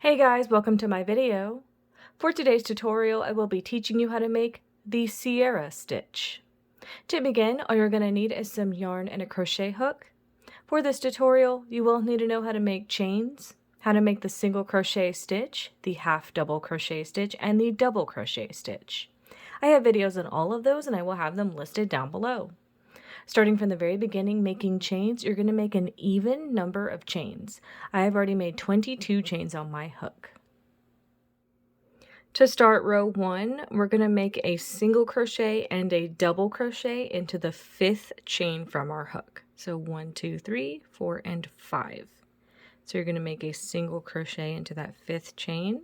Hey guys, welcome to my video. For today's tutorial, I will be teaching you how to make the Sierra stitch. To begin, all you're going to need is some yarn and a crochet hook. For this tutorial, you will need to know how to make chains, how to make the single crochet stitch, the half double crochet stitch, and the double crochet stitch. I have videos on all of those and I will have them listed down below. Starting from the very beginning, making chains, you're going to make an even number of chains. I have already made 22 chains on my hook. To start row 1, we're going to make a single crochet and a double crochet into the 5th chain from our hook. So 1, 2, 3, 4, and 5. So you're going to make a single crochet into that 5th chain,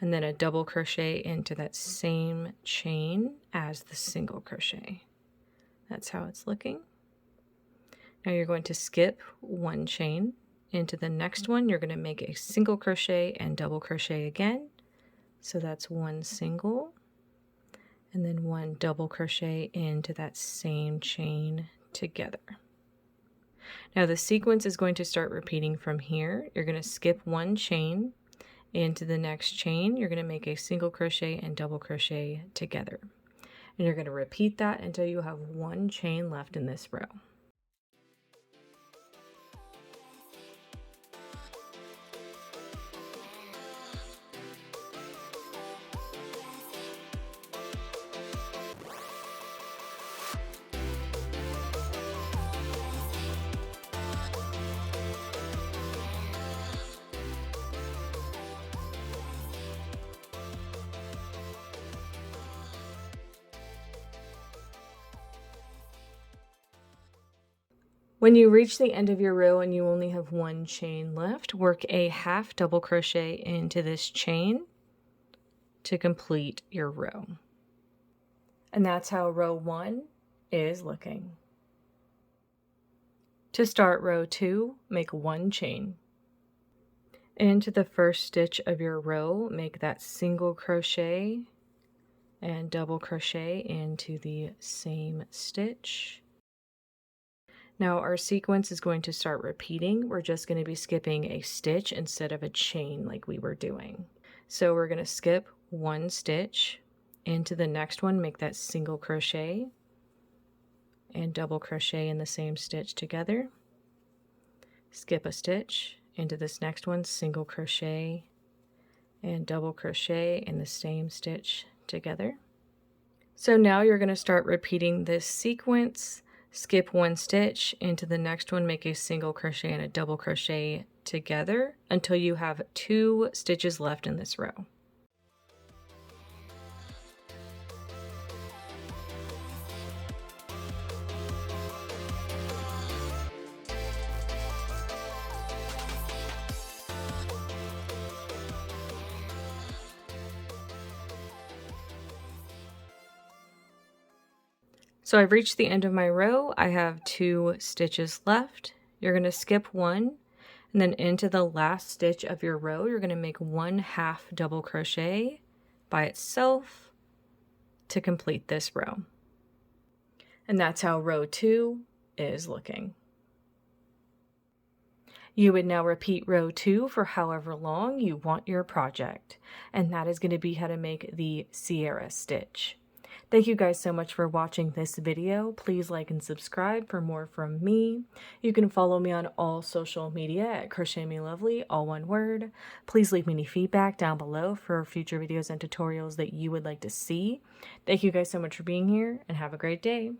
and then a double crochet into that same chain as the single crochet. That's how it's looking. Now you're going to skip one chain. Into the next one, you're going to make a single crochet and double crochet again. So that's one single, and then one double crochet into that same chain together. Now the sequence is going to start repeating from here. You're going to skip one chain. Into the next chain, you're going to make a single crochet and double crochet together. And you're going to repeat that until you have one chain left in this row. When you reach the end of your row and you only have one chain left, work a half double crochet into this chain to complete your row. And that's how row 1 is looking. To start row 2, make one chain. Into the first stitch of your row, make that single crochet and double crochet into the same stitch. Now our sequence is going to start repeating. We're just going to be skipping a stitch instead of a chain like we were doing. So we're going to skip one stitch. Into the next one, make that single crochet and double crochet in the same stitch together. Skip a stitch. Into this next one, single crochet and double crochet in the same stitch together. So now you're going to start repeating this sequence. Skip one stitch. Into the next one, make a single crochet and a double crochet together until you have 2 stitches left in this row. So I've reached the end of my row. I have 2 stitches left. You're going to skip one, and then into the last stitch of your row, you're going to make one half double crochet by itself to complete this row. And that's how row 2 is looking. You would now repeat row 2 for however long you want your project. And that is going to be how to make the Sierra stitch. Thank you guys so much for watching this video. Please like and subscribe for more from me. You can follow me on all social media at crochetmelovely, all one word. Please leave me any feedback down below for future videos and tutorials that you would like to see. Thank you guys so much for being here and have a great day.